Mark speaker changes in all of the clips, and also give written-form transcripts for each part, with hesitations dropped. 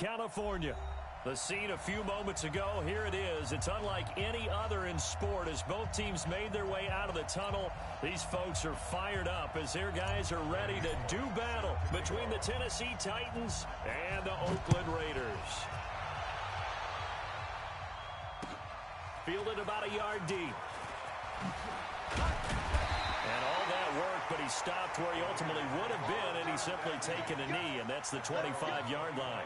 Speaker 1: California. The scene a few moments ago, here it is. It's unlike any other in sport as both teams made their way out of the tunnel. These folks are fired up as their guys are ready to do battle between the Tennessee Titans and the Oakland Raiders. Fielded about a yard deep. And all that work, but he stopped where he ultimately would have been, and he's simply taken a knee, and that's the 25-yard line.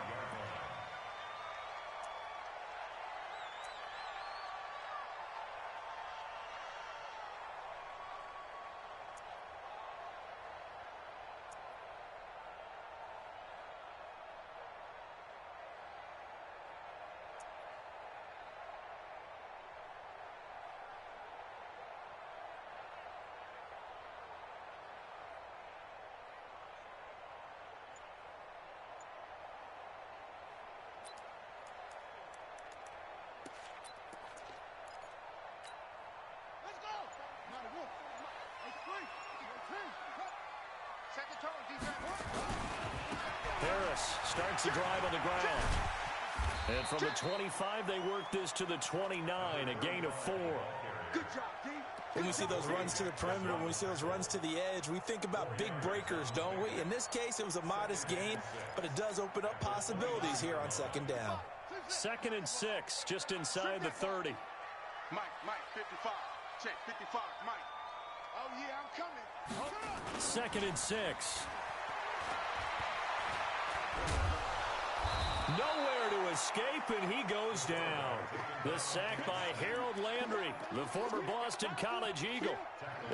Speaker 1: Harris starts the drive on the ground. And from the 25, they work this to the 29, a gain of 4.
Speaker 2: Good job, D.
Speaker 3: When we see those runs to the perimeter, when we see those runs to the edge, we think about big breakers, don't we? In this case, it was a modest gain, but it does open up possibilities here on second down.
Speaker 1: 2nd and 6, just inside the 30.
Speaker 2: Mike, 55. Check, 55, Mike. Oh, yeah, I'm coming.
Speaker 1: 2nd and 6. Nowhere to escape, and he goes down. The sack by Harold Landry, the former Boston College Eagle.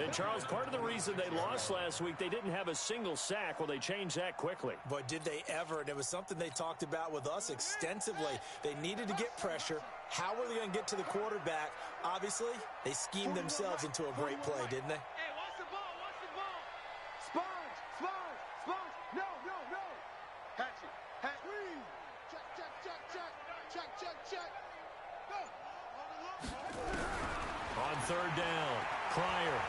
Speaker 1: And, Charles, part of the reason they lost last week, they didn't have a single sack. Well, they changed that quickly.
Speaker 3: But did they ever? And it was something they talked about with us extensively. They needed to get pressure. How were they going to get to the quarterback? Obviously, they schemed themselves into a great play, didn't they?
Speaker 2: Hey, watch the ball, watch the ball. Sponge. No. Hatchet. Check. Go.
Speaker 1: On 3rd down, Pryor.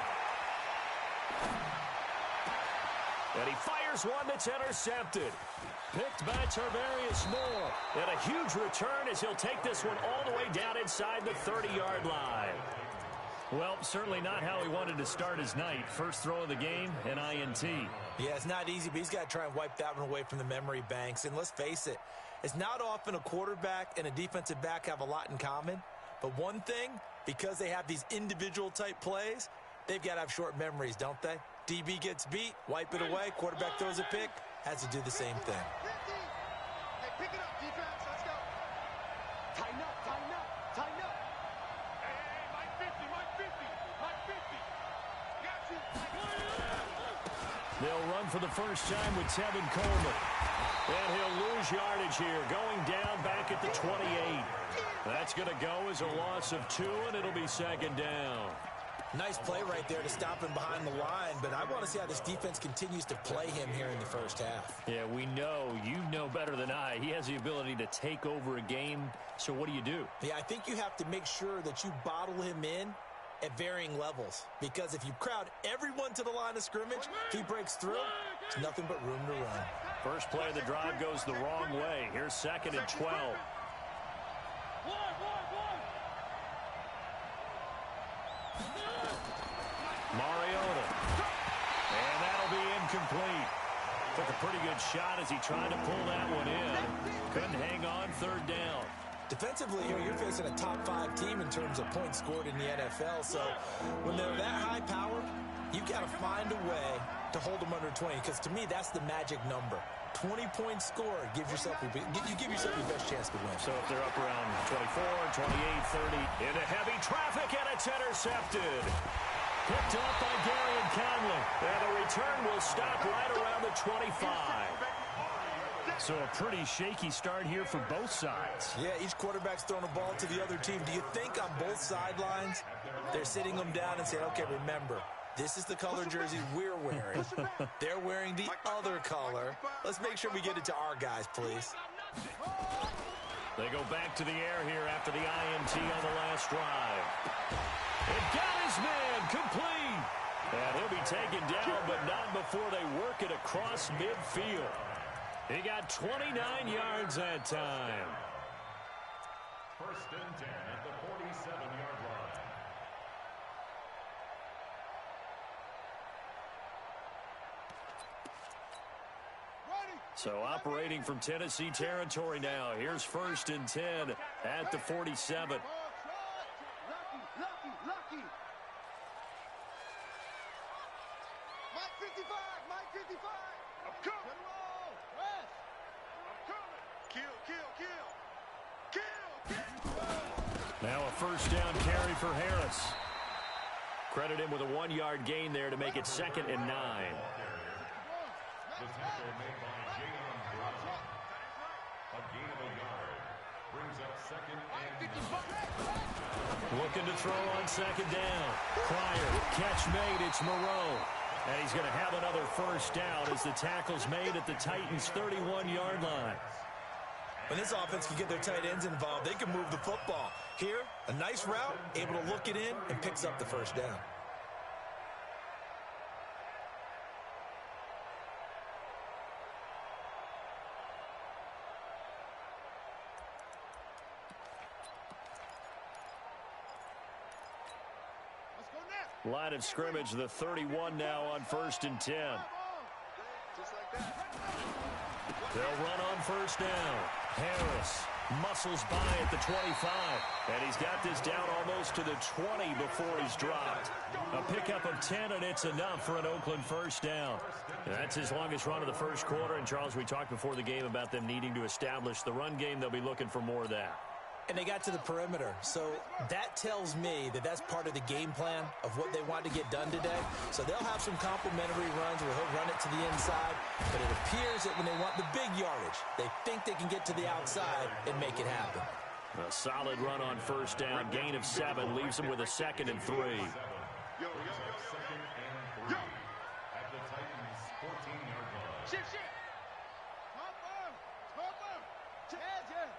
Speaker 1: And he fires one that's intercepted. Picked by Tarvarius Moore. And a huge return as he'll take this one all the way down inside the 30-yard line. Well, certainly not how he wanted to start his night. First throw of the game, an INT.
Speaker 3: Yeah, it's not easy, but he's got to try and wipe that one away from the memory banks. And let's face it, it's not often a quarterback and a defensive back have a lot in common. But one thing, because they have these individual type plays, they've got to have short memories, don't they? DB gets beat, wipe it away, quarterback throws a pick, has to do the same thing.
Speaker 2: Hey, pick it up, defense. Let's go. Tighten up. Hey, Mike 50. Got you.
Speaker 1: They'll run for the first time with Tevin Coleman. And he'll lose yardage here, going down back at the 28. That's going to go as a loss of 2, and it'll be 2nd down.
Speaker 3: Nice play right there to stop him behind the line, but I want to see how this defense continues to play him here in the first half.
Speaker 1: Yeah, we know. You know better than I. He has the ability to take over a game, so what do you do?
Speaker 3: Yeah, I think you have to make sure that you bottle him in at varying levels, because if you crowd everyone to the line of scrimmage, if he breaks through, there's nothing but room to run.
Speaker 1: First play of the drive goes the wrong way. Here's 2nd and 12. Mariota. And that'll be incomplete. Took a pretty good shot as he tried to pull that one in. Couldn't hang on 3rd down.
Speaker 3: Defensively, you're facing a top 5 team in terms of points scored in the NFL. So when they're that high powered, you've got to find a way to hold them under 20, because to me, that's the magic number. 20 points scored, you give yourself your best chance to win.
Speaker 1: So if they're up around 24, 28, 30, into heavy traffic, and it's intercepted. Picked up by Darian Conley. And the return will stop right around the 25. So a pretty shaky start here for both sides.
Speaker 3: Yeah, each quarterback's throwing a ball to the other team. Do you think on both sidelines they're sitting them down and saying, okay, remember, this is the color jersey we're wearing. They're wearing the other color. Let's make sure we get it to our guys, please.
Speaker 1: They go back to the air here after the INT on the last drive. It got his man complete. And he'll be taken down, but not before they work it across midfield. He got 29 yards that time.
Speaker 4: First and 10 at the 47-yard line.
Speaker 1: So operating from Tennessee territory now. Here's first and 10 at the 47.
Speaker 2: Lucky. Mike 55. I'm coming. I'm coming. Kill.
Speaker 1: Now a first down carry for Harris. Credit him with a 1-yard gain there to make it 2nd and 9.
Speaker 4: The tackle made by Jayon Brown. A gain of a yard. Brings up 2nd and 9.
Speaker 1: Looking to throw on 2nd down. Pryor, catch made, it's Moreau. And he's going to have another first down as the tackle's made at the Titans' 31-yard line.
Speaker 3: When this offense can get their tight ends involved, they can move the football. Here, a nice route, able to look it in, and picks up the first down.
Speaker 1: Line of scrimmage, the 31 now on first and 10. They'll run on first down. Harris muscles by at the 25. And he's got this down almost to the 20 before he's dropped. A pickup of 10, and it's enough for an Oakland first down. That's his longest run of the first quarter. And, Charles, we talked before the game about them needing to establish the run game. They'll be looking for more of that.
Speaker 3: And they got to the perimeter. So that tells me that that's part of the game plan of what they want to get done today. So they'll have some complimentary runs where he'll run it to the inside. But it appears that when they want the big yardage, they think they can get to the outside and make it happen.
Speaker 1: A solid run on first down. Gain of 7 leaves them with a 2nd and 3.
Speaker 4: At the Titans' 14-yard line.
Speaker 2: Shift. Top arm. Yeah.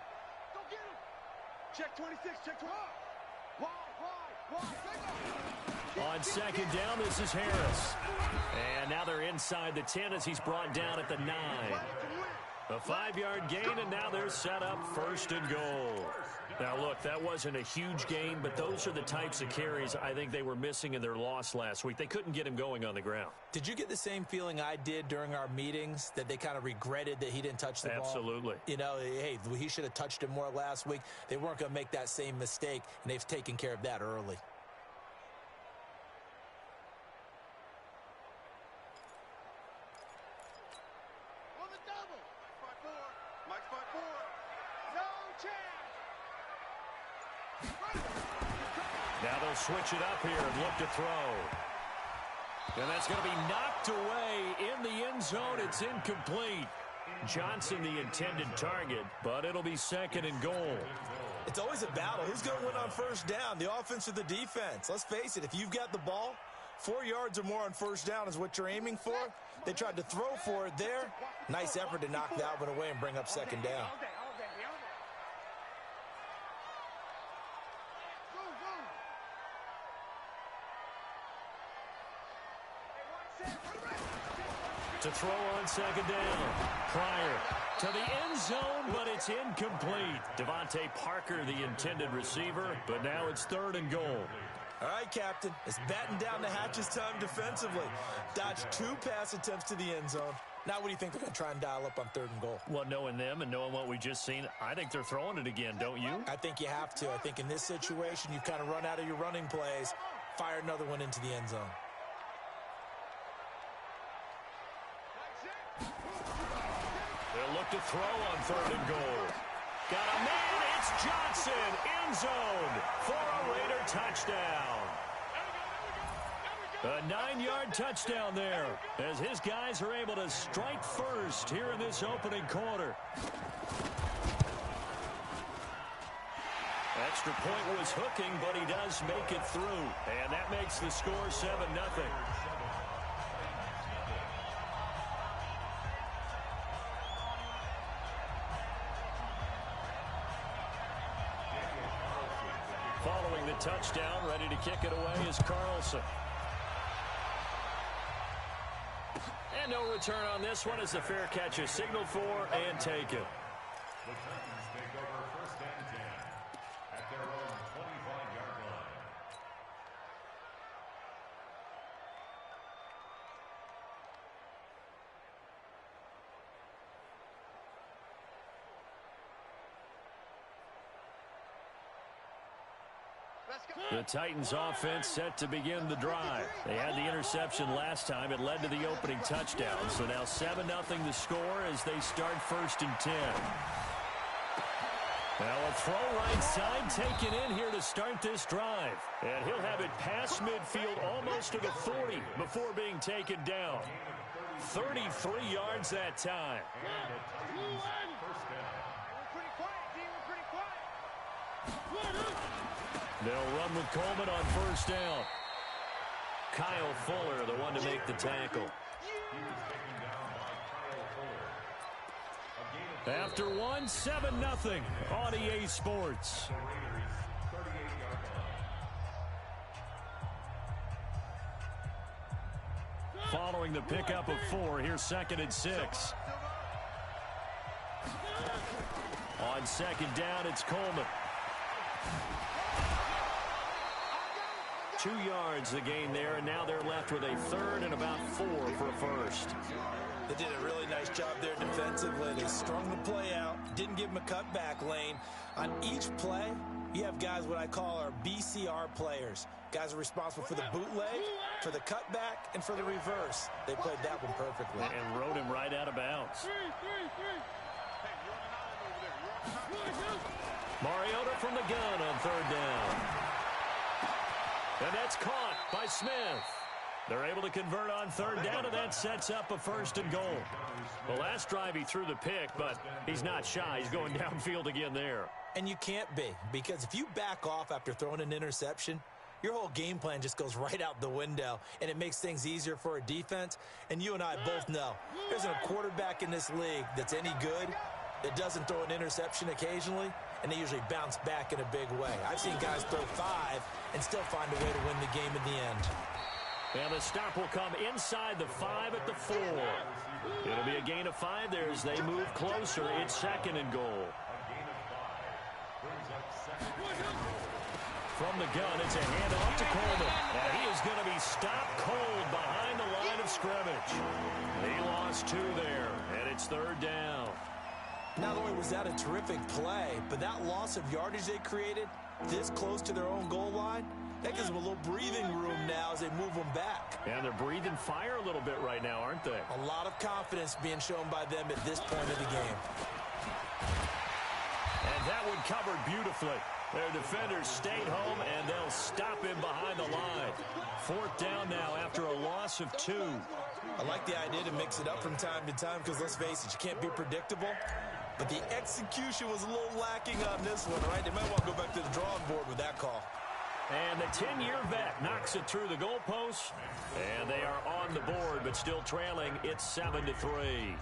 Speaker 2: Go get him. Check 26, check 12. Wide.
Speaker 1: On 2nd down, this is Harris. And now they're inside the 10 as he's brought down at the 9. A 5-yard gain, and now they're set up 1st and goal. Now, look, that wasn't a huge gain, but those are the types of carries I think they were missing in their loss last week. They couldn't get him going on the ground.
Speaker 3: Did you get the same feeling I did during our meetings, that they kind of regretted that he didn't touch the ball?
Speaker 1: Absolutely.
Speaker 3: You know, hey, he should have touched it more last week. They weren't going to make that same mistake, and they've taken care of that early.
Speaker 2: On the double. 5-4. Mike 5-4. No chance.
Speaker 1: Now they'll switch it up here and look to throw. And that's going to be knocked away in the end zone. It's incomplete. Johnson the intended target, but it'll be 2nd and goal.
Speaker 3: It's always a battle. Who's going to win on first down, the offense or the defense? Let's face it, if you've got the ball, 4 yards or more on first down is what you're aiming for. They tried to throw for it there. Nice effort to knock that one away and bring up 2nd down.
Speaker 1: To throw on 2nd down. Pryor to the end zone, but it's incomplete. Devontae Parker, the intended receiver, but now it's 3rd and goal.
Speaker 3: All right, Captain. It's batten down the hatches time defensively. Dodged 2 pass attempts to the end zone. Now what do you think they're going to try and dial up on 3rd and goal?
Speaker 1: Well, knowing them and knowing what we just seen, I think they're throwing it again, don't you?
Speaker 3: I think you have to. I think in this situation, you've kind of run out of your running plays. Fire another one into the end zone.
Speaker 1: They'll look to throw on 3rd and goal. Got a man. It's Johnson. End zone for a Raider touchdown. A 9-yard touchdown there as his guys are able to strike first here in this opening quarter. Extra point was hooking, but he does make it through. And that makes the score 7-0. Following the touchdown, ready to kick it away is Carlson. And no return on this one as the fair catch is signaled for and taken.
Speaker 4: The Titans take over 1st and 10 at their own 25-yard line.
Speaker 1: The Titans offense set to begin the drive. They had the interception last time. It led to the opening touchdown. So now 7-0 the score as they start 1st and 10. Now a throw right side taken in here to start this drive. And he'll have it past midfield almost to the 40 before being taken down. 33 yards that time. They'll run with Coleman on 1st down. Kyle Fuller, the one to make the tackle. After one, 7-0 on EA Sports. Following the pickup of 4, here's 2nd and 6. On 2nd down, it's Coleman. 2 yards the gain there, and now they're left with a 3rd and about 4 for a 1st.
Speaker 3: They did a really nice job there defensively. They strung the play out, didn't give them a cutback lane. On each play, you have guys what I call our BCR players. Guys are responsible for the bootleg, for the cutback, and for the reverse. They played that one perfectly.
Speaker 1: And rode him right out of bounds. Mariota from the gun on 3rd down. And that's caught by Smith. They're able to convert on 3rd down, and that sets up a 1st and goal. The last drive he threw the pick, but he's not shy. He's going downfield again there.
Speaker 3: And you can't be, because if you back off after throwing an interception, your whole game plan just goes right out the window, and it makes things easier for a defense. And you and I both know there isn't a quarterback in this league that's any good that doesn't throw an interception occasionally, and they usually bounce back in a big way. I've seen guys throw 5 and still find a way to win the game in the end.
Speaker 1: And the stop will come inside the 5 at the 4. It'll be a gain of 5 there as they move closer. It's 2nd and goal. From the gun, it's a handoff to Coleman. And he is going to be stopped cold behind the line of scrimmage. He lost 2 there, and it's 3rd down.
Speaker 3: Not only was that a terrific play, but that loss of yardage they created this close to their own goal line, that gives them a little breathing room now as they move them back.
Speaker 1: And they're breathing fire a little bit right now, aren't they?
Speaker 3: A lot of confidence being shown by them at this point of the game.
Speaker 1: And that one covered beautifully. Their defenders stayed home, and they'll stop him behind the line. 4th down now after a loss of 2.
Speaker 3: I like the idea to mix it up from time to time because, let's face it, you can't be predictable. But the execution was a little lacking on this one, right? They might want to go back to the drawing board with that call.
Speaker 1: And the 10-year vet knocks it through the goalpost. And they are on the board, but still trailing. It's 7-3.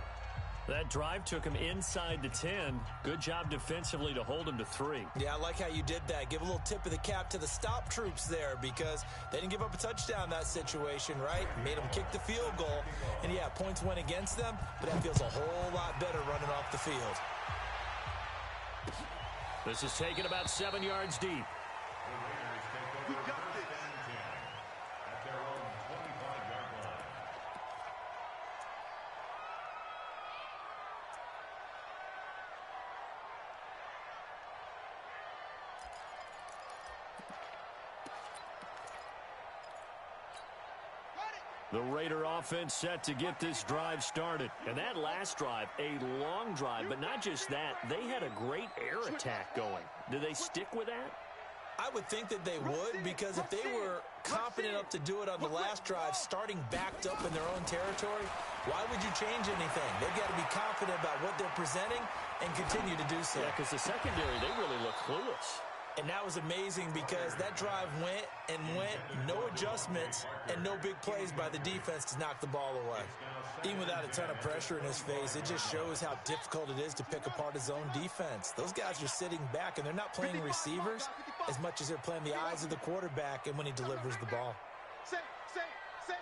Speaker 1: That drive took him inside the 10. Good job defensively to hold him to 3.
Speaker 3: Yeah, I like how you did that. Give a little tip of the cap to the stop troops there because they didn't give up a touchdown in that situation, right? Made them kick the field goal. And, yeah, points went against them, but that feels a whole lot better running off the field.
Speaker 1: This is taken about 7 yards deep.
Speaker 2: We got this.
Speaker 4: At their own 25-yard line.
Speaker 1: The Raider offense set to get this drive started. And that last drive, a long drive, but not just that, they had a great air attack going. Do they stick with that?
Speaker 3: I would think that they would because if they were confident enough to do it on the last drive, starting backed up in their own territory, why would you change anything? They've got to be confident about what they're presenting and continue to do so.
Speaker 1: Yeah, because the secondary, they really look clueless.
Speaker 3: And that was amazing because that drive went and went, no adjustments and no big plays by the defense to knock the ball away. Even without a ton of pressure in his face, it just shows how difficult it is to pick apart his own defense. Those guys are sitting back and they're not playing receivers as much as they're playing the eyes of the quarterback and when he delivers the ball.
Speaker 2: Safe, safe, safe.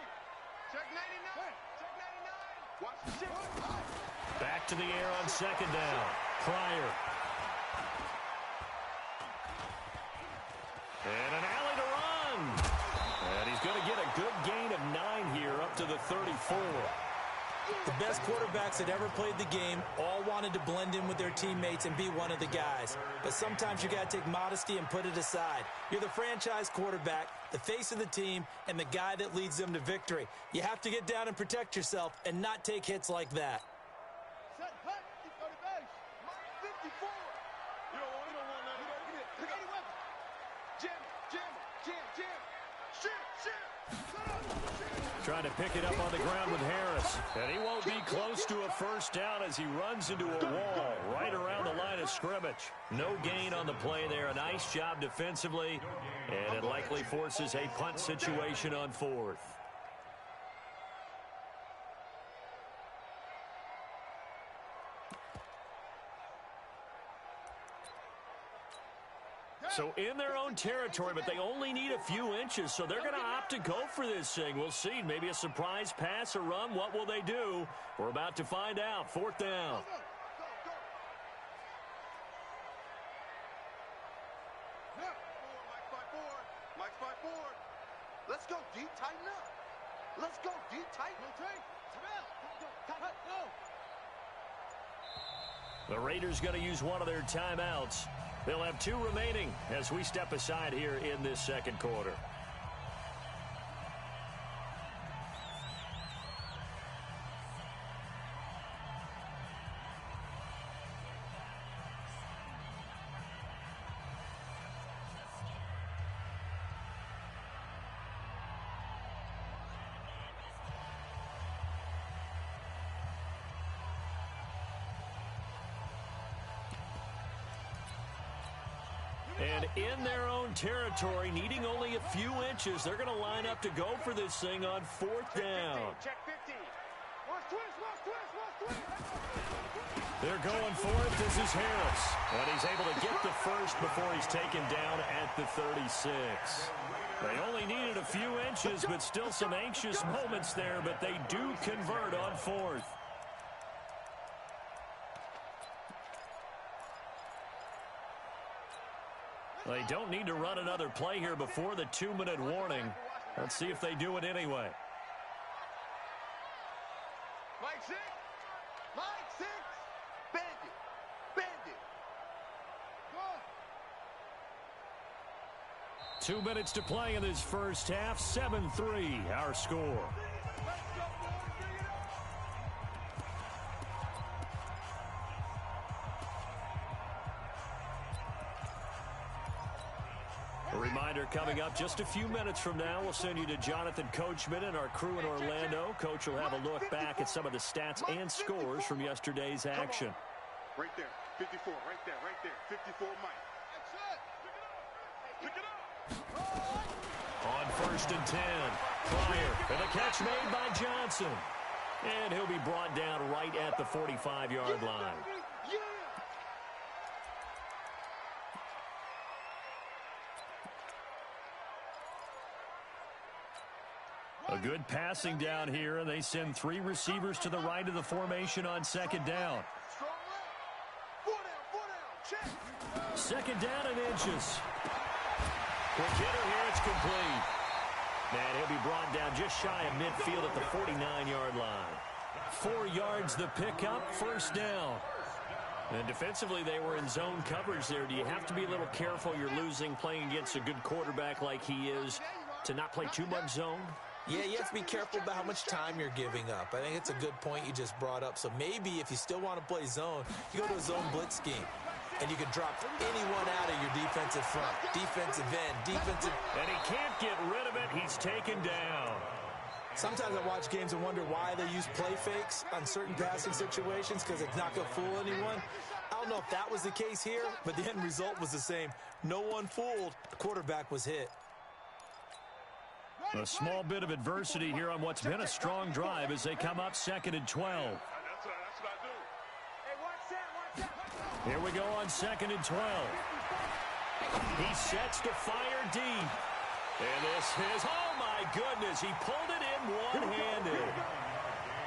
Speaker 2: Check 99. Check 99. Watch the shit.
Speaker 1: Back to the air on second down. Pryor. And an alley to run. And he's going to get a good gain of 9 here up to the 34.
Speaker 3: The best quarterbacks that ever played the game all wanted to blend in with their teammates and be one of the guys. But sometimes you got to take modesty and put it aside. You're the franchise quarterback, the face of the team, and the guy that leads them to victory. You have to get down and protect yourself and not take hits like that.
Speaker 2: Set, hut, keep on the base. 54. You don't want that. Pick any weapon. Jam, jam, jam, jam. Shit, shit.
Speaker 1: Trying to pick it up on the ground with Harris. And he won't be close to a first down as he runs into a wall right around the line of scrimmage. No gain on the play there. A nice job defensively. And it likely forces a punt situation on 4th. So in their own territory, but they only need a few inches, so they're going to opt to go for this thing. We'll see. Maybe a surprise pass or run. What will they do? We're about to find out. 4th down.
Speaker 2: Mike's by forward. Let's go, D. Tighten up. Let's go, D. Tighten up.
Speaker 1: The Raiders going to use one of their timeouts. They'll have 2 remaining as we step aside here in this second quarter. And in their own territory, needing only a few inches, they're going to line up to go for this thing on 4th down.
Speaker 2: Check 50. Watch twist.
Speaker 1: They're going for it. This is Harris. And he's able to get the first before he's taken down at the 36. They only needed a few inches, but still some anxious moments there, but they do convert on 4th. They don't need to run another play here before the 2-minute warning. Let's see if they do it anyway.
Speaker 2: Mike 6. Mike 6. Bandit. Bandit. Go.
Speaker 1: 2 minutes to play in this first half. 7-3 our score. A reminder coming up just a few minutes from now, we'll send you to Jonathan Coachman and our crew in Orlando. Coach will have a look back at some of the stats and scores from yesterday's action.
Speaker 2: Right there. 54. Right there. 54 Mike. Pick it up.
Speaker 1: On 1st and 10, Pryor, and a catch made by Johnson. And he'll be brought down right at the 45-yard line. A good passing down here, and they send 3 receivers to the right of the formation on 2nd down. 2nd down and inches. Quick hitter here, it's complete. And he'll be brought down just shy of midfield at the 49-yard line. 4 yards the pickup, 1st down. And defensively, they were in zone coverage there. Do you have to be a little careful? You're losing, playing against a good quarterback like he is, to not play too much zone?
Speaker 3: Yeah, you have to be careful about how much time you're giving up. I think it's a good point you just brought up. So maybe if you still want to play zone, you go to a zone blitz scheme. And you can drop anyone out of your defensive front, defensive end, defensive.
Speaker 1: And he can't get rid of it. He's taken down.
Speaker 3: Sometimes I watch games and wonder why they use play fakes on certain passing situations because it's not going to fool anyone. I don't know if that was the case here, but the end result was the same. No one fooled. The quarterback was hit.
Speaker 1: A small bit of adversity here on what's been a strong drive as they come up 2nd and 12.
Speaker 2: That's what I do. Hey, watch that.
Speaker 1: Here we go on 2nd and 12. He sets to fire deep. And this is, oh my goodness, he pulled it in one-handed.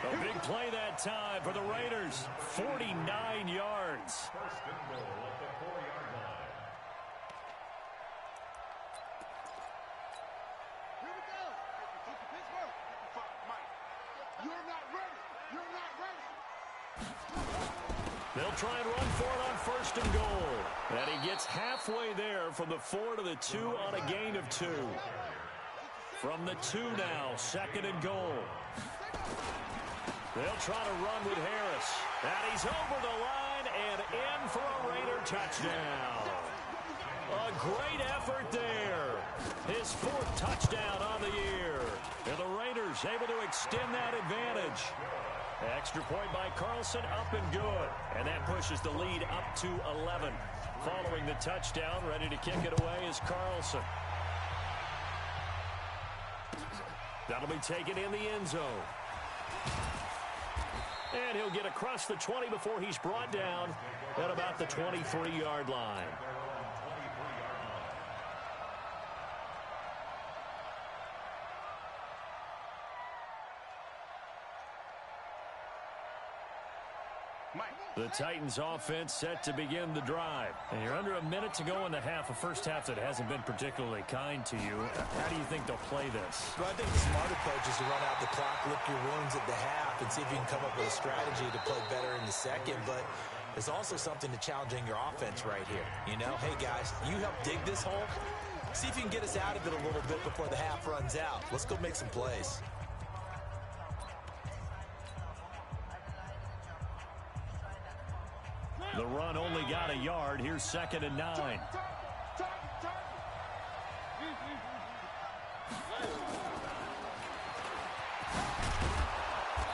Speaker 1: A big play that time for the Raiders. 49 yards.
Speaker 4: First and goal at the 4-yard line.
Speaker 2: Here we go. Pittsburgh. Mike, you're not ready. You're not ready.
Speaker 1: They'll try and run for it on first and goal. And he gets halfway there from the 4 to the 2 on a gain of 2. From the 2 now, second and goal. They'll try to run with Harris. And he's over the line and in for a Raider touchdown. A great effort there. His 4th touchdown on the year. And the Raiders able to extend that advantage. Extra point by Carlson, up and good. And that pushes the lead up to 11. Following the touchdown, ready to kick it away is Carlson. That'll be taken in the end zone. And he'll get across the 20 before he's brought down at about the 23-yard line. The Titans offense set to begin the drive. And you're under a minute to go in the half, a first half that hasn't been particularly kind to you. How do you think they'll play this?
Speaker 3: Well, I think the smart approach is to run out the clock, lick your wounds at the half, and see if you can come up with a strategy to play better in the second. But there's also something to challenging your offense right here. You know, hey, guys, you help dig this hole. See if you can get us out of it a little bit before the half runs out. Let's go make some plays.
Speaker 1: The run only got a yard. Here's second and 9.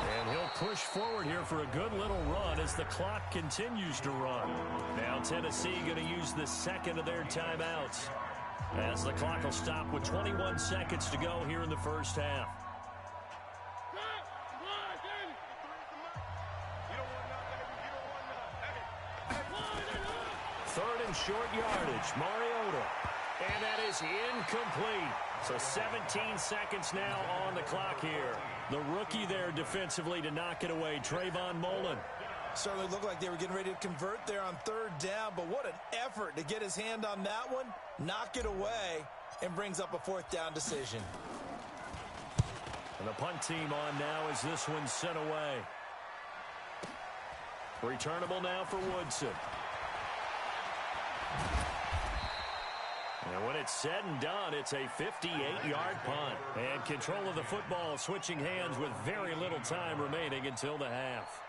Speaker 1: And he'll push forward here for a good little run as the clock continues to run. Now Tennessee going to use the second of their timeouts, as the clock will stop with 21 seconds to go here in the first half. Third and short yardage, Mariota. And that is incomplete. So 17 seconds now on the clock here. The rookie there defensively to knock it away, Trayvon Mullen.
Speaker 3: Certainly looked like they were getting ready to convert there on third down, but what an effort to get his hand on that one, knock it away, and brings up a 4th down decision.
Speaker 1: And the punt team on now as this one's sent away. Returnable now for Woodson. And when it's said and done, it's a 58-yard punt. And control of the football switching hands with very little time remaining until the half.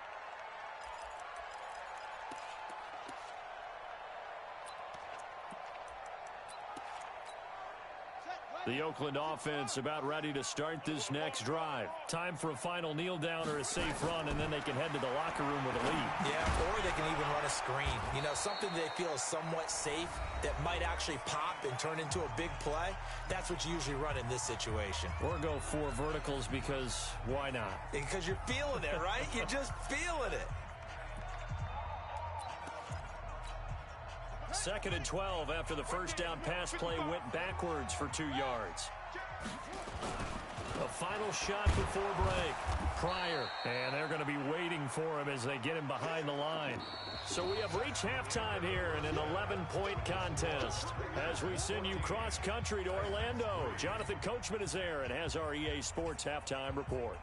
Speaker 1: The Oakland offense about ready to start this next drive. Time for a final kneel down or a safe run, and then they can head to the locker room with a lead.
Speaker 3: Yeah, or they can even run a screen. You know, something they feel is somewhat safe that might actually pop and turn into a big play. That's what you usually run in this situation.
Speaker 1: Or go 4 verticals because why not?
Speaker 3: Because you're feeling it, right? You're just feeling it.
Speaker 1: Second and 12 after the first down pass play went backwards for 2 yards. A final shot before break. Pryor, and they're going to be waiting for him as they get him behind the line. So we have reached halftime here in an 11-point contest. As we send you cross-country to Orlando, Jonathan Coachman is there and has our EA Sports halftime report.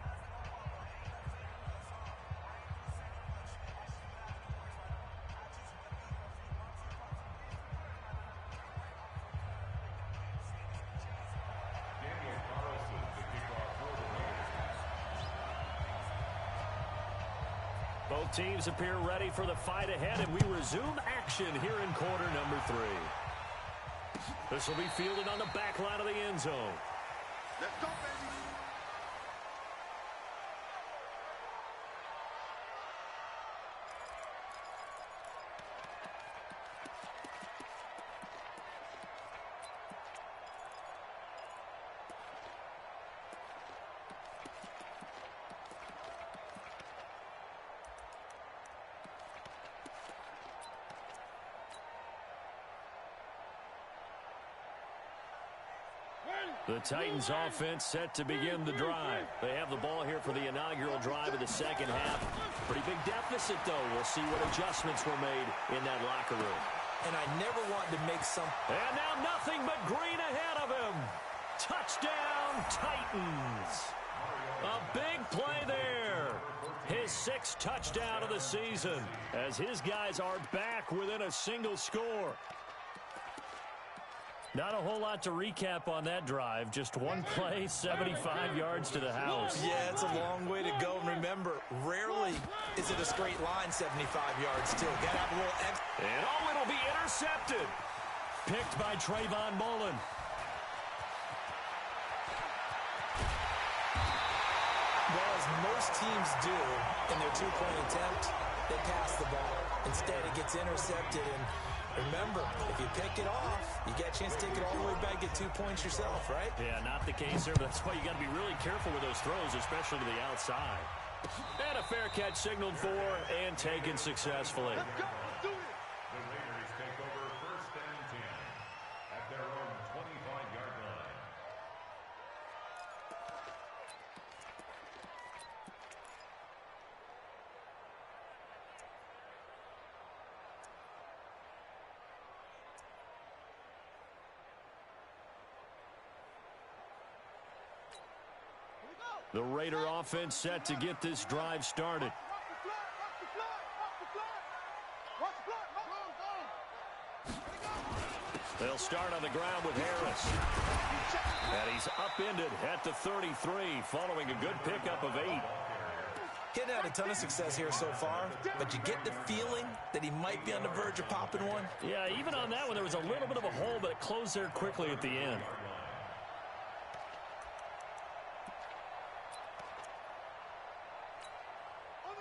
Speaker 1: Both teams appear ready for the fight ahead, and we resume action here in quarter number 3. This will be fielded on the back line of the end zone.
Speaker 2: Let's go, baby. Ready?
Speaker 1: The Titans offense set to begin the drive. They have the ball here for the inaugural drive of the second half. Pretty big deficit, though. We'll see what adjustments were made in that locker room.
Speaker 3: And I never wanted to make some...
Speaker 1: And now nothing but green ahead of him. Touchdown, Titans. A big play there. His 6th touchdown of the season as his guys are back within a single score. Not a whole lot to recap on that drive. Just one play, 75 yards to the house.
Speaker 3: Yeah, it's a long way to go. And remember, rarely is it a straight line 75 yards still. Got to have a little extra.
Speaker 1: And it'll be intercepted. Picked by Trayvon Mullen.
Speaker 3: Well, as most teams do in their two-point attempt, they pass the ball. Instead, it gets intercepted. And remember, if you pick it off, you get a chance to take it all the way back, get 2 points yourself, right?
Speaker 1: Yeah, not the case here, but that's why you got to be really careful with those throws, especially to the outside. And a fair catch signaled for and taken successfully.
Speaker 4: The Raiders take over 1st and 10 at their own 25-yard line.
Speaker 1: The Raider offense set to get this drive started. They'll start on the ground with Harris. And he's upended at the 33 following a good pickup of 8.
Speaker 3: Getting had a ton of success here so far, but you get the feeling that he might be on the verge of popping one.
Speaker 1: Yeah, even on that one, there was a little bit of a hole, but it closed there quickly at the end.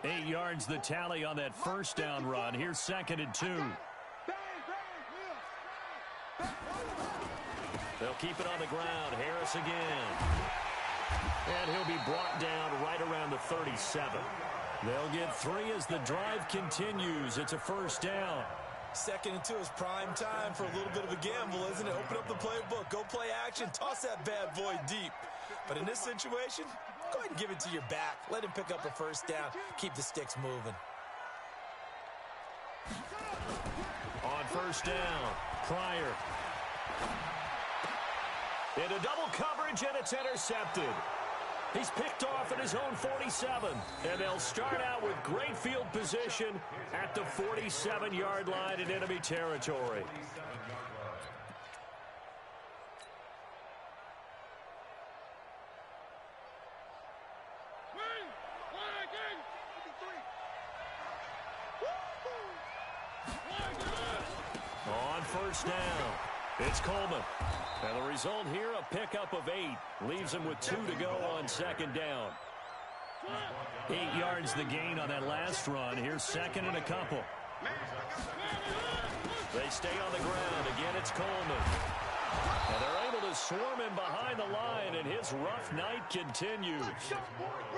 Speaker 1: Eight yards the tally on that first down run. Here's 2nd and 2. They'll keep it on the ground. Harris again. And he'll be brought down right around the 37. They'll get 3 as the drive continues. It's a first down.
Speaker 3: 2nd and 2 is prime time for a little bit of a gamble, isn't it? Open up the playbook, go play action, toss that bad boy deep. But in this situation, go ahead and give it to your back. Let him pick up a first down. Keep the sticks moving.
Speaker 1: On first down, Pryor. Into double coverage, and it's intercepted. He's picked off at his own 47. And they'll start out with great field position at the 47-yard line in enemy territory. On first down, it's Coleman. And the result here, a pickup of 8. Leaves him with 2 to go on 2nd down. 8 yards the gain on that last run. Here's 2nd and a couple. They stay on the ground. Again, it's Coleman. And they're able to swarm him behind the line, and his rough night continues.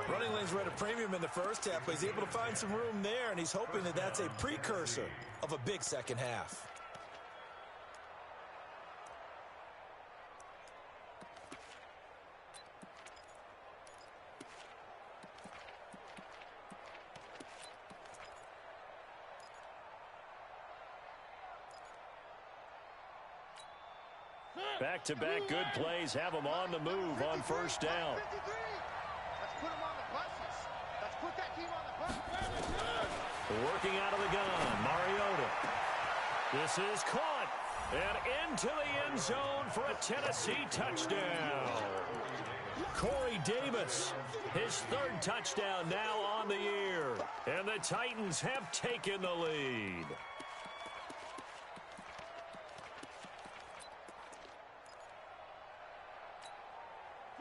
Speaker 3: Running lanes were at a premium in the first half, but he's able to find some room there, and he's hoping that that's a precursor of a big second half.
Speaker 1: Back-to-back good plays have him on the move on first down.
Speaker 2: Let's put him on the buses. Let's put that team on the bus.
Speaker 1: Working out of the gun, Mariota. This is caught and into the end zone for a Tennessee touchdown. Corey Davis, his 3rd touchdown now on the year. And the Titans have taken the lead.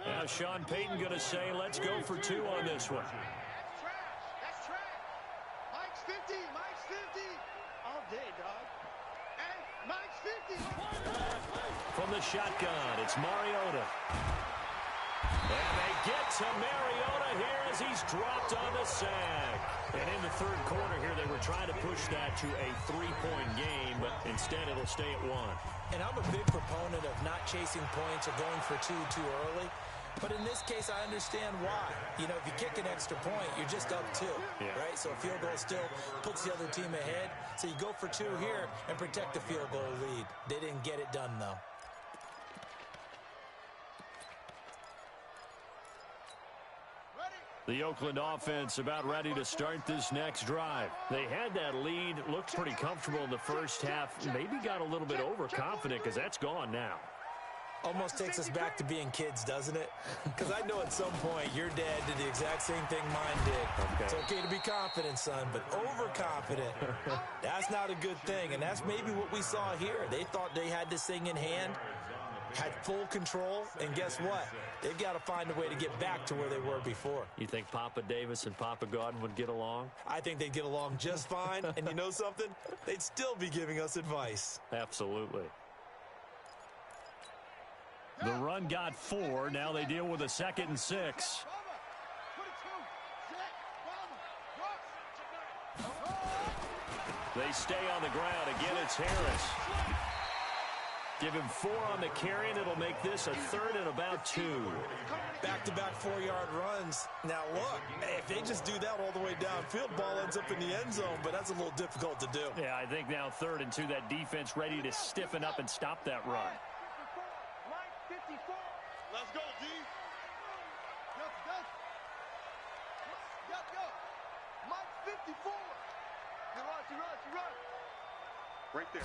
Speaker 1: Now Sean Payton going to say, let's go for 2 on this one.
Speaker 2: That's trash. That's trash. Mike's 50. Mike's 50. All day, dog. And Mike's 50.
Speaker 1: From the shotgun, it's Mariota. And they get to Mariota here as he's dropped on the sack. And in the 3rd quarter here, they were trying to push that to a 3-point game, but instead it'll stay at 1.
Speaker 3: And I'm a big proponent of not chasing points or going for two too early. But in this case, I understand why. You know, if you kick an extra point, you're just up 2, right? So a field goal still puts the other team ahead. So you go for 2 here and protect the field goal lead. They didn't get it done, though.
Speaker 1: The Oakland offense about ready to start this next drive. They had that lead, looked pretty comfortable in the first half, maybe got a little bit overconfident because that's gone now.
Speaker 3: Almost takes us back to being kids, doesn't it? Because I know at some point your dad did the exact same thing mine did. Okay. It's okay to be confident, son, but overconfident, that's not a good thing. And that's maybe what we saw here. They thought they had this thing in hand, had full control, and guess what? They've got to find a way to get back to where they were before.
Speaker 1: You think Papa Davis and Papa Godwin would get along?
Speaker 3: I think they'd get along just fine. And you know something? They'd still be giving us advice.
Speaker 1: Absolutely. The run got 4. Now they deal with a 2nd and 6. They stay on the ground. Again, it's Harris. Give him 4 on the carry, and it'll make this a 3rd and about 2.
Speaker 3: Back-to-back 4-yard runs. Now, look, if they just do that all the way downfield, ball ends up in the end zone, but that's a little difficult to do.
Speaker 1: Yeah, I think now 3rd and 2, that defense ready to stiffen up and stop that run.
Speaker 2: Let's go, D. Yup. Mike 54. You run. Right there.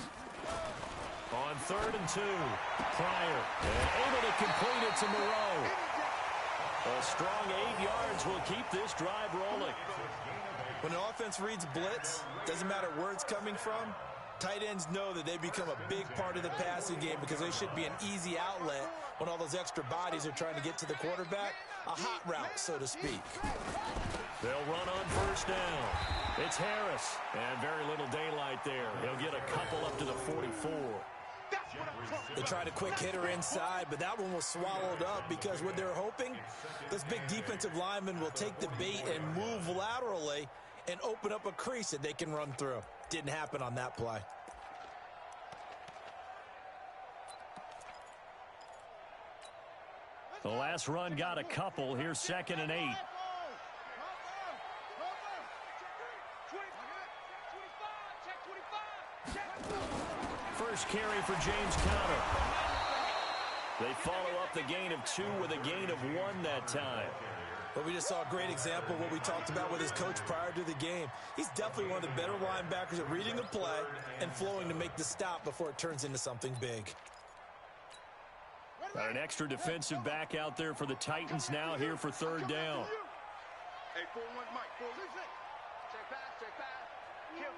Speaker 1: On 3rd and 2, Pryor able to complete it to Moreau. A strong 8 yards will keep this drive rolling.
Speaker 3: When an offense reads blitz, doesn't matter where it's coming from, tight ends know that they become a big part of the passing game because they should be an easy outlet when all those extra bodies are trying to get to the quarterback. A hot route, so to speak.
Speaker 1: They'll run on 1st down. It's Harris, and very little daylight there. He'll get a couple up to the 44.
Speaker 3: They tried a quick hitter inside, but that one was swallowed up because what they're hoping, this big defensive lineman will take the bait and move laterally and open up a crease that they can run through. Didn't happen on that play.
Speaker 1: The last run got a couple. Here's 2nd and 8. First carry for James Conner. They follow up the gain of 2 with a gain of 1 that time.
Speaker 3: But we just saw a great example of what we talked about with his coach prior to the game. He's definitely one of the better linebackers at reading the play and flowing to make the stop before it turns into something big.
Speaker 1: Got an extra defensive back out there for the Titans now here for 3rd down.
Speaker 2: Hey, 4-1, Mike. 4-1. Check pass. Kill.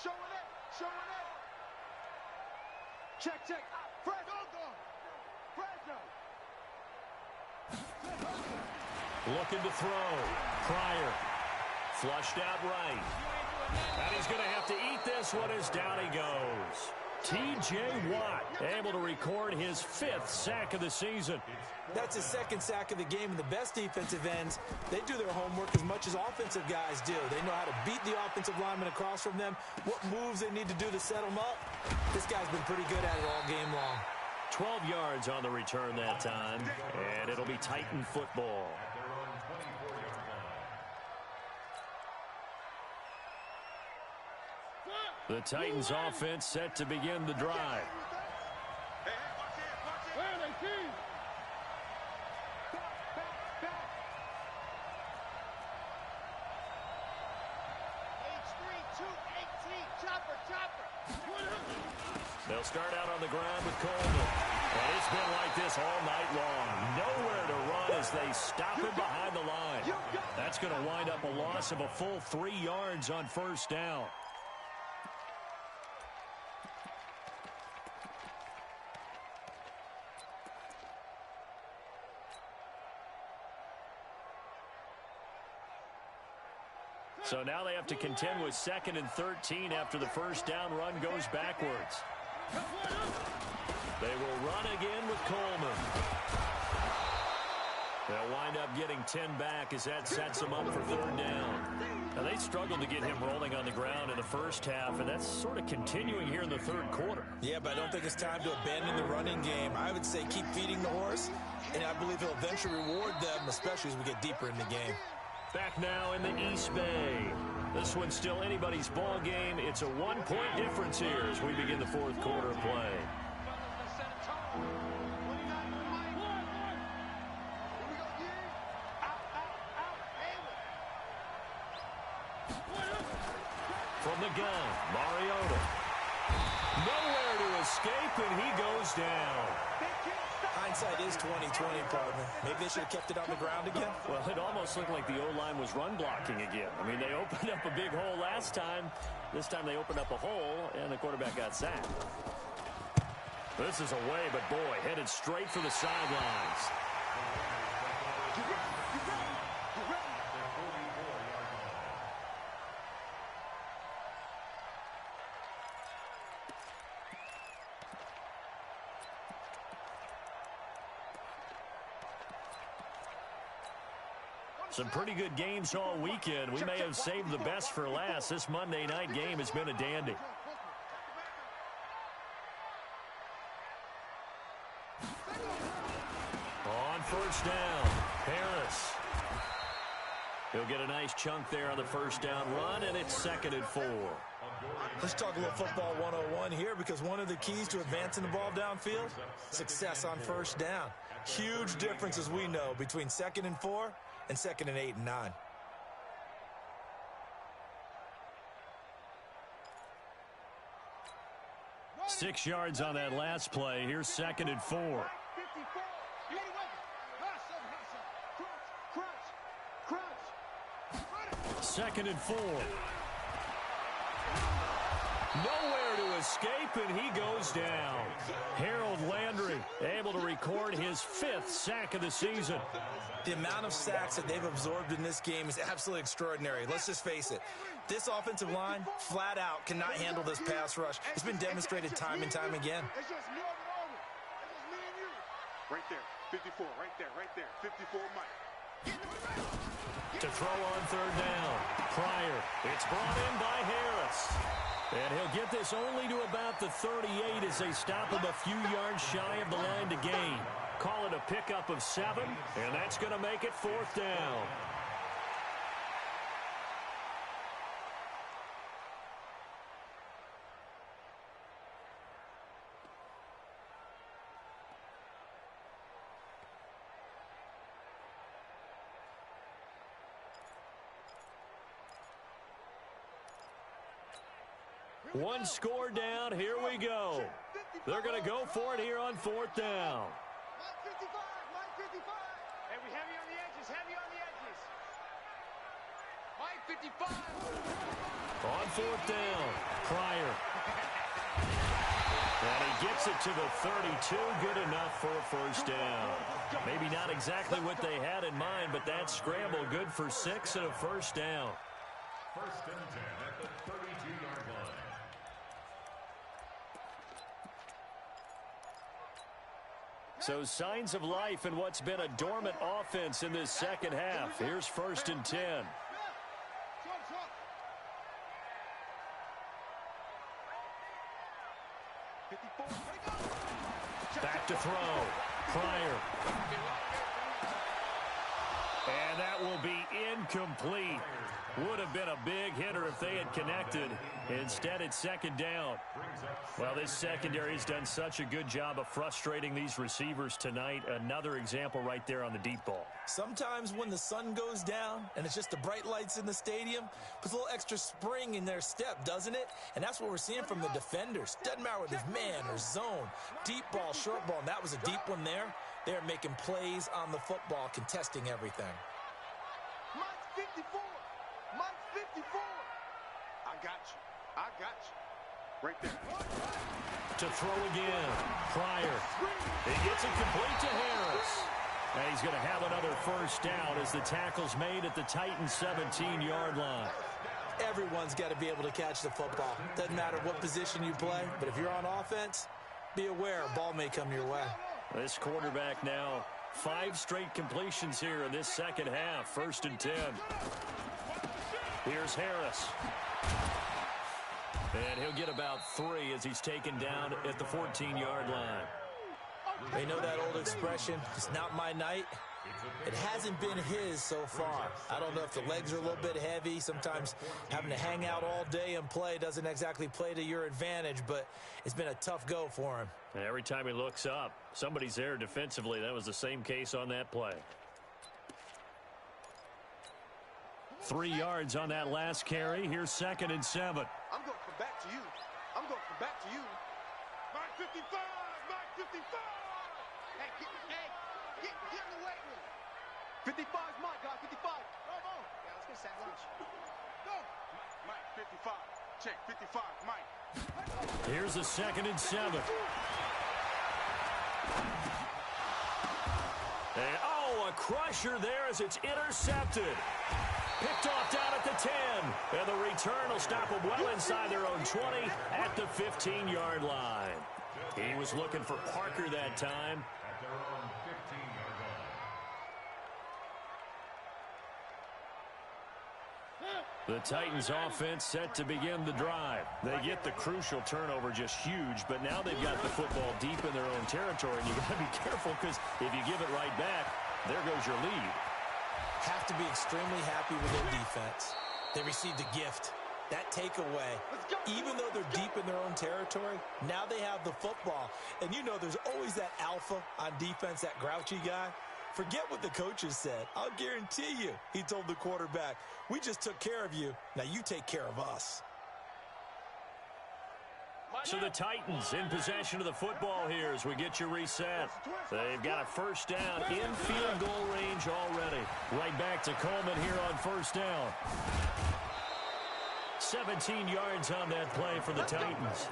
Speaker 2: Show it up. Check.
Speaker 1: Looking to throw. Pryor. Flushed out right. And he's going to have to eat this one as down he goes. T.J. Watt able to record his 5th sack of the season.
Speaker 3: That's his 2nd sack of the game, and the best defensive ends, they do their homework as much as offensive guys do. They know how to beat the offensive lineman across from them, what moves they need to do to set them up. This guy's been pretty good at it all game long.
Speaker 1: 12 yards on the return that time, and it'll be Titan football. The Titans offense set to begin the drive. They'll start out on the ground with Coleman. And it's been like this all night long. Nowhere to run as they stop him behind the line. That's going to wind up a loss of a full 3 yards on 1st down. So now they have to contend with 2nd and 13 after the 1st down run goes backwards. They will run again with Coleman. They'll wind up getting 10 back as that sets them up for third down. Now, they struggled to get him rolling on the ground in the first half, and that's sort of continuing here in the third quarter.
Speaker 3: Yeah, but I don't think it's time to abandon the running game. I would say keep feeding the horse, and I believe he'll eventually reward them, especially as we get deeper in the game.
Speaker 1: Back now in the East Bay. This one's still anybody's ball game. It's a one-point difference here as we begin the fourth quarter of play. From the gun, Mariota. Nowhere to escape, and he goes down.
Speaker 3: Hindsight is 20/20, partner. Maybe they should have kept it on the ground again.
Speaker 1: Well, it almost looked like the O-line was run blocking again. I mean, they opened up a big hole last time. This time they opened up a hole, and the quarterback got sacked. This is away, but boy, headed straight for the sidelines. Some pretty good games all weekend. We may have saved the best for last. This Monday night game has been a dandy. On first down, Harris. He'll get a nice chunk there on the first down run, and it's 2nd and 4.
Speaker 3: Let's talk a little football 101 here, because one of the keys to advancing the ball downfield, success on first down. Huge difference, as we know, between 2nd and 4 and 2nd and 8 and 9.
Speaker 1: Six yards on that last play. Here's 2nd and 4. 2nd and 4. Nowhere to escape, and he goes down. Harold Landry able to record his 5th sack of the season.
Speaker 3: The amount of sacks that they've absorbed in this game is absolutely extraordinary. Let's just face it. This offensive line, flat out, cannot handle this pass rush. It's been demonstrated time and time again.
Speaker 2: It's just me over. It's just me and you. Right there. 54. Right there. 54 Mike.
Speaker 1: To throw on third down. Pryor. It's brought in by Harris. And he'll get this only to about the 38 as they stop him a few yards shy of the line to gain. Call it a pickup of 7, and that's going to make it 4th down. One score down. Here we go. They're going to go for it here on 4th down.
Speaker 2: Mike 55. Mike 55. Hey, we heavy on the edges. Heavy on the edges. Mike 55.
Speaker 1: On 4th down. Pryor. And he gets it to the 32. Good enough for a first down. Maybe not exactly what they had in mind, but that scramble good for 6 and a first down.
Speaker 4: 1st and 10 at the 32-yard line.
Speaker 1: So signs of life in what's been a dormant offense in this second half. Here's 1st and 10. Back to throw. Pryor. And that will be incomplete. Would have been a big hitter if they had connected. Instead, it's 2nd down. Well, this secondary has done such a good job of frustrating these receivers tonight. Another example right there on the deep ball.
Speaker 3: Sometimes when the sun goes down and it's just the bright lights in the stadium, puts a little extra spring in their step, doesn't it? And that's what we're seeing from the defenders. Doesn't matter whether it's man or zone, deep ball, short ball, and that was a deep one there. They're making plays on the football, contesting everything.
Speaker 2: Mike 54. Mike 54. I got you. Right there.
Speaker 1: To throw again. Pryor. He gets it complete to Harris. And he's going to have another first down as the tackle's made at the Titans' 17-yard line.
Speaker 3: Everyone's got to be able to catch the football. Doesn't matter what position you play, but if you're on offense, be aware a ball may come your way.
Speaker 1: This quarterback now 5 straight completions here in this second half. 1st and 10. Here's Harris. And he'll get about 3 as he's taken down at the 14-yard line.
Speaker 3: They know that old expression, it's not my night. It hasn't been his so far. I don't know if the legs are a little bit heavy. Sometimes having to hang out all day and play doesn't exactly play to your advantage, but it's been a tough go for him.
Speaker 1: And every time he looks up, somebody's there defensively. That was the same case on that play. 3 yards on that last carry. Here's 2nd and 7.
Speaker 2: I'm going to come back to you. I'm going to come back to you. Mark 55! Mark 55! Hey, get in the weight room. 55 is mine, guys. 55. Come on. Yeah, let's get sack lunch. Go. Mike, 55. Check, 55. Mike.
Speaker 1: Here's a 2nd and 7. And, a crusher there as it's intercepted. Picked off down at the 10. And the return will stop them well inside their own 20 at the 15-yard line. He was looking for Parker that time.
Speaker 4: At their own 15-yard line.
Speaker 1: The Titans offense set to begin the drive. They get the crucial turnover, just huge, but now they've got the football deep in their own territory, and you got to be careful because if you give it right back, there goes your lead.
Speaker 3: Have to be extremely happy with their defense. They received a gift. That takeaway, even though they're deep in their own territory, now they have the football. And you know there's always that alpha on defense, that grouchy guy. Forget what the coaches said. I'll guarantee you, he told the quarterback, we just took care of you. Now you take care of us.
Speaker 1: So the Titans in possession of the football here as we get you reset. They've got a 1st down in field goal range already. Right back to Coleman here on 1st down. 17 yards on that play for the Titans.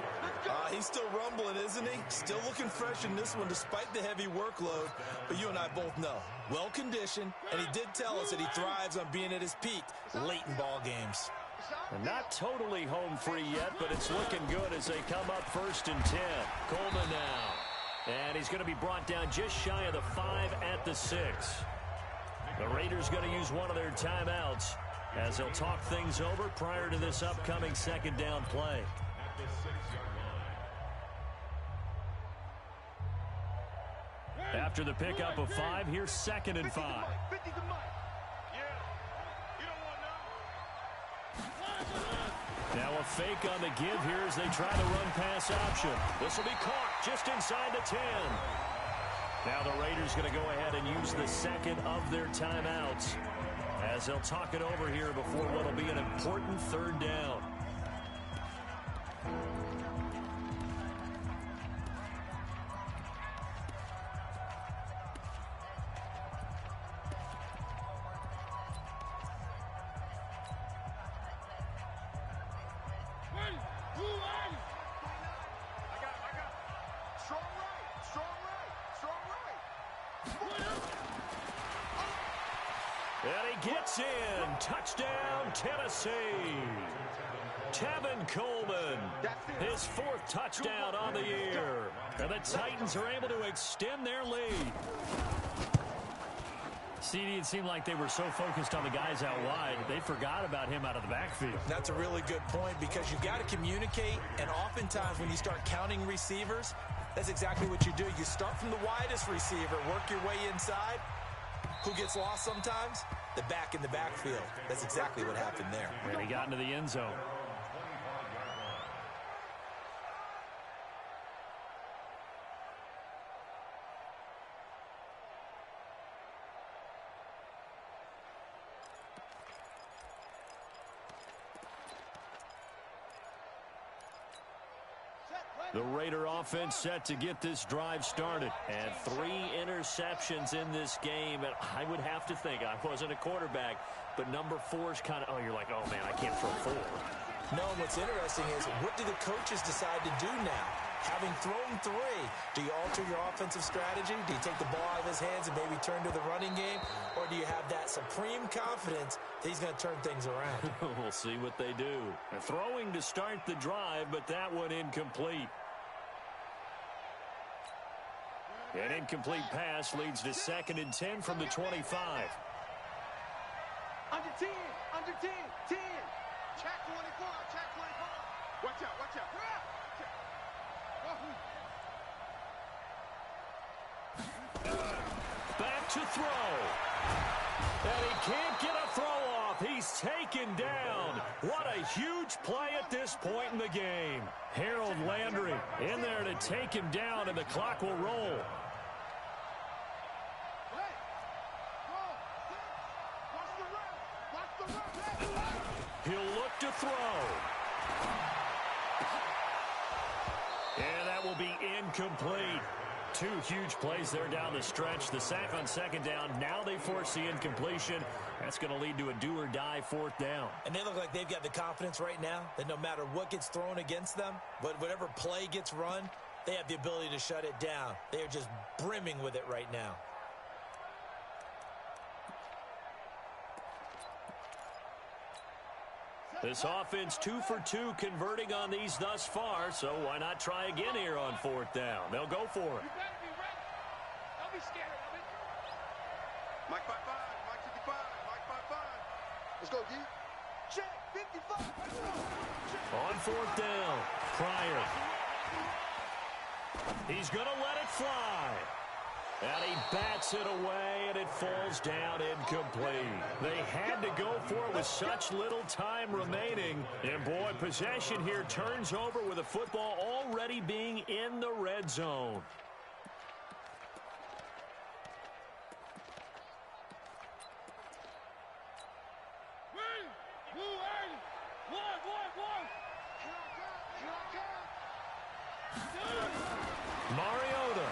Speaker 3: He's still rumbling, isn't he? Still looking fresh in this one despite the heavy workload. But you and I both know, well-conditioned, and he did tell us that he thrives on being at his peak late in ball games.
Speaker 1: And not totally home free yet, but it's looking good as they come up 1st and 10. Coleman now. And he's going to be brought down just shy of the 5 at the 6. The Raiders going to use one of their timeouts as they'll talk things over prior to this upcoming 2nd down play.
Speaker 4: At the 6-yard line.
Speaker 1: After the pickup of 5, here's 2nd and 5.
Speaker 2: 50 to Mike. Yeah. You don't want
Speaker 1: Now a fake on the give here as they try the run-pass option. This will be caught just inside the 10. Now the Raiders going to go ahead and use the 2nd of their timeouts as they'll talk it over here before what will be an important 3rd down. And he gets in. Touchdown, Tennessee. Tevin Coleman, his 4th touchdown on the year. And the Titans are able to extend their lead. CD, it seemed like they were so focused on the guys out wide, they forgot about him out of the backfield.
Speaker 3: That's a really good point because you've got to communicate, and oftentimes when you start counting receivers, that's exactly what you do. You start from the widest receiver, work your way inside. Who gets lost sometimes? The back in the backfield. That's exactly what happened there.
Speaker 1: And he got into the end zone. The Raider offense set to get this drive started. And 3 interceptions in this game. And I would have to think, I wasn't a quarterback, but number 4 is kind of, you're like, oh, man, I can't throw 4.
Speaker 3: No, what's interesting is what do the coaches decide to do now? Having thrown 3, do you alter your offensive strategy? Do you take the ball out of his hands and maybe turn to the running game? Or do you have that supreme confidence that he's going to turn things around?
Speaker 1: We'll see what they do. They're throwing to start the drive, but that one incomplete. An incomplete pass leads to 2nd and 10 from the 25.
Speaker 2: Under 10, under 10, 10. Check 24, check 24. Watch out, watch out.
Speaker 1: Back to throw. And he can't get a throw off. He's taken down. What a huge play at this point in the game. Harold Landry in there to take him down, and the clock will roll. He'll look to throw. And that will be incomplete. 2 huge plays there down the stretch. The sack on 2nd down. Now they force the incompletion. That's going to lead to a do-or-die 4th down.
Speaker 3: And they look like they've got the confidence right now that no matter what gets thrown against them, but whatever play gets run, they have the ability to shut it down. They are just brimming with it right now.
Speaker 1: This offense 2 for 2 converting on these thus far, so why not try again here on 4th down? They'll go for it.
Speaker 2: You better be ready. Don't be scared of it. Mike 5-5, Mike 55, Mike 5-5. Let's go, D. Check 55.
Speaker 1: On 4th down, Pryor. He's going to let it fly. And he bats it away, and it falls down incomplete. They had to go for it with such little time remaining. And, boy, possession here turns over with the football already being in the red zone. Mariota.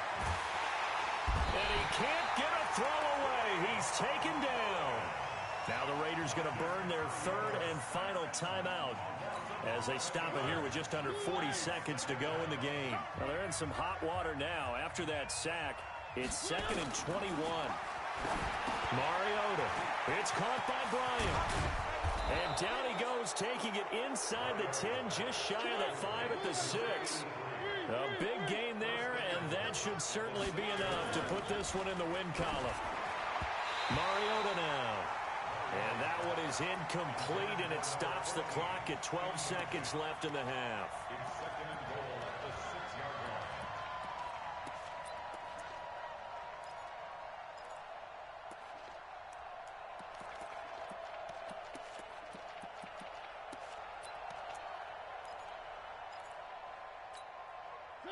Speaker 1: And he can't get a throw away. He's taken down. Now the Raiders going to burn their 3rd and final timeout as they stop it here with just under 40 seconds to go in the game. Well, they're in some hot water now. After that sack, it's 2nd and 21. Mariota. It's caught by Bryant. And down he goes, taking it inside the 10, just shy of the 5 at the 6. A big gain there, and that should certainly be enough to put this one in the win column. Mariota now. And that one is incomplete, and it stops the clock at 12 seconds left in the half.
Speaker 4: It's 2nd and goal at the 6-yard line.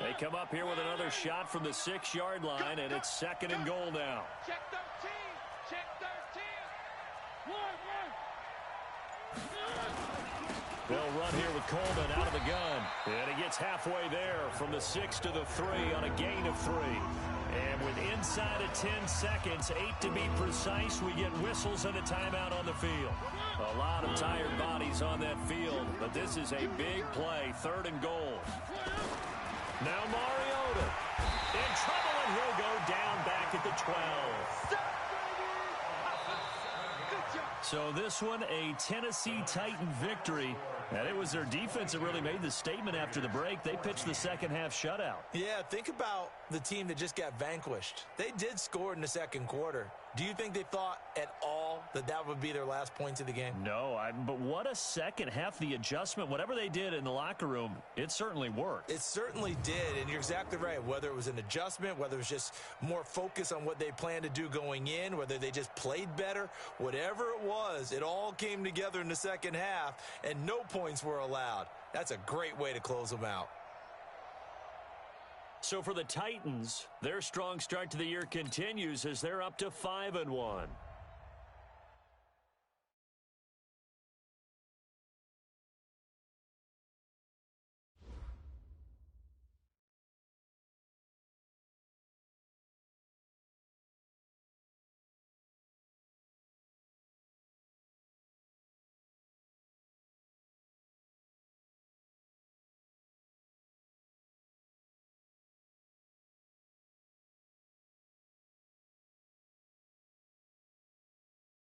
Speaker 1: They come up here with another shot from the 6-yard line, and it's 2nd and goal now.
Speaker 2: Check 13. Check 13.
Speaker 1: They'll run here with Coleman out of the gun. And he gets halfway there from the 6 to the 3 on a gain of 3. And with inside of 10 seconds, 8 to be precise, we get whistles and a timeout on the field. A lot of tired bodies on that field, but this is a big play, 3rd and goal. Now Mariota in trouble, and he'll go down back at the 12. So this one, a Tennessee Titan victory. And it was their defense that really made the statement after the break. They pitched the second half shutout.
Speaker 3: Yeah, think about the team that just got vanquished. They did score in the second quarter. Do you think they thought at all that that would be their last points of the game?
Speaker 1: No, but what a second half. The adjustment, whatever they did in the locker room, it certainly worked.
Speaker 3: It certainly did, and you're exactly right. Whether it was an adjustment, whether it was just more focus on what they planned to do going in, whether they just played better, whatever it was, it all came together in the second half, and no points were allowed. That's a great way to close them out.
Speaker 1: So for the Titans, their strong start to the year continues as they're up to 5-1.